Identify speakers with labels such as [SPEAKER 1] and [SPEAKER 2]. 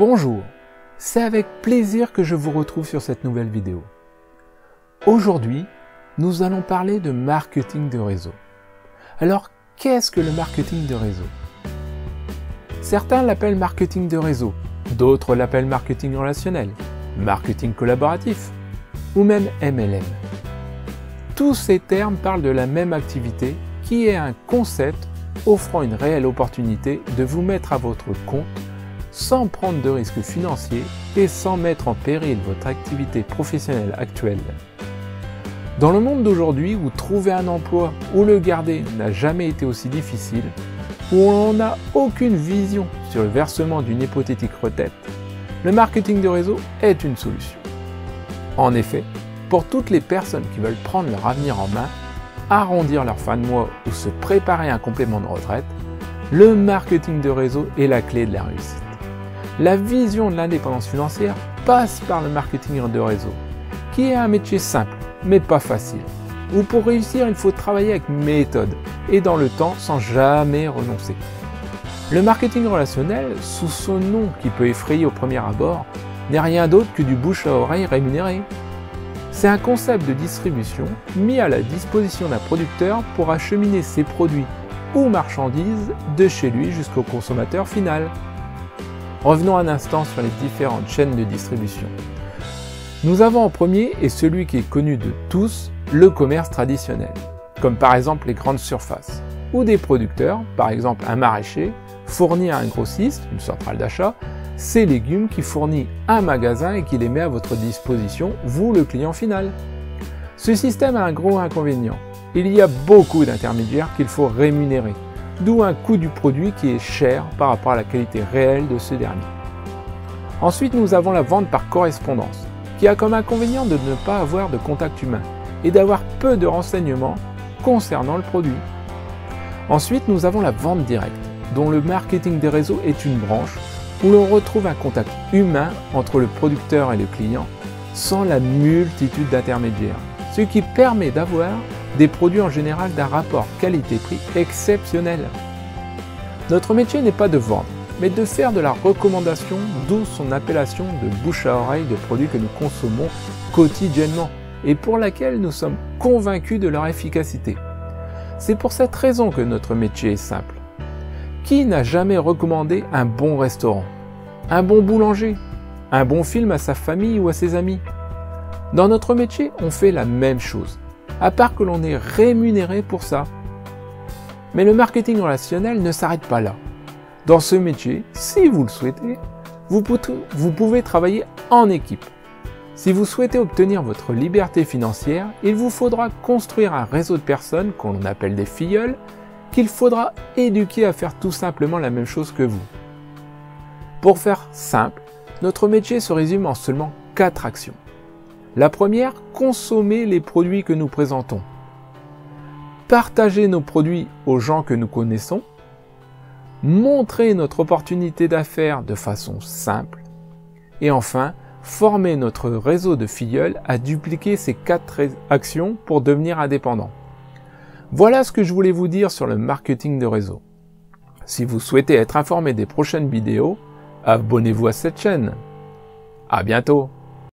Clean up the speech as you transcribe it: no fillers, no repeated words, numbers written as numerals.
[SPEAKER 1] Bonjour, c'est avec plaisir que je vous retrouve sur cette nouvelle vidéo. Aujourd'hui, nous allons parler de marketing de réseau. Alors, qu'est-ce que le marketing de réseau? Certains l'appellent marketing de réseau, d'autres l'appellent marketing relationnel, marketing collaboratif ou même MLM. Tous ces termes parlent de la même activité qui est un concept offrant une réelle opportunité de vous mettre à votre compte sans prendre de risques financiers et sans mettre en péril votre activité professionnelle actuelle. Dans le monde d'aujourd'hui où trouver un emploi ou le garder n'a jamais été aussi difficile, où on n'a aucune vision sur le versement d'une hypothétique retraite, le marketing de réseau est une solution. En effet, pour toutes les personnes qui veulent prendre leur avenir en main, arrondir leur fin de mois ou se préparer un complément de retraite, le marketing de réseau est la clé de la réussite. La vision de l'indépendance financière passe par le marketing de réseau, qui est un métier simple, mais pas facile, où pour réussir, il faut travailler avec méthode et dans le temps sans jamais renoncer. Le marketing relationnel, sous son nom qui peut effrayer au premier abord, n'est rien d'autre que du bouche à oreille rémunéré. C'est un concept de distribution mis à la disposition d'un producteur pour acheminer ses produits ou marchandises de chez lui jusqu'au consommateur final. Revenons un instant sur les différentes chaînes de distribution. Nous avons en premier, et celui qui est connu de tous, le commerce traditionnel, comme par exemple les grandes surfaces, où des producteurs, par exemple un maraîcher, fournit à un grossiste, une centrale d'achat, ses légumes qui fournit un magasin et qui les met à votre disposition, vous le client final. Ce système a un gros inconvénient. Il y a beaucoup d'intermédiaires qu'il faut rémunérer, d'où un coût du produit qui est cher par rapport à la qualité réelle de ce dernier. Ensuite, nous avons la vente par correspondance, qui a comme inconvénient de ne pas avoir de contact humain et d'avoir peu de renseignements concernant le produit. Ensuite, nous avons la vente directe, dont le marketing des réseaux est une branche où l'on retrouve un contact humain entre le producteur et le client sans la multitude d'intermédiaires, ce qui permet d'avoir des produits en général d'un rapport qualité-prix exceptionnel. Notre métier n'est pas de vendre, mais de faire de la recommandation, d'où son appellation de bouche à oreille de produits que nous consommons quotidiennement et pour laquelle nous sommes convaincus de leur efficacité. C'est pour cette raison que notre métier est simple. Qui n'a jamais recommandé un bon restaurant, un bon boulanger, un bon film à sa famille ou à ses amis? Dans notre métier, on fait la même chose, à part que l'on est rémunéré pour ça. Mais le marketing relationnel ne s'arrête pas là. Dans ce métier, si vous le souhaitez, vous pouvez travailler en équipe. Si vous souhaitez obtenir votre liberté financière, il vous faudra construire un réseau de personnes qu'on appelle des filleuls, qu'il faudra éduquer à faire tout simplement la même chose que vous. Pour faire simple, notre métier se résume en seulement 4 actions. La première, consommer les produits que nous présentons. Partager nos produits aux gens que nous connaissons. Montrer notre opportunité d'affaires de façon simple. Et enfin, former notre réseau de filleuls à dupliquer ces 4 actions pour devenir indépendant. Voilà ce que je voulais vous dire sur le marketing de réseau. Si vous souhaitez être informé des prochaines vidéos, abonnez-vous à cette chaîne. À bientôt!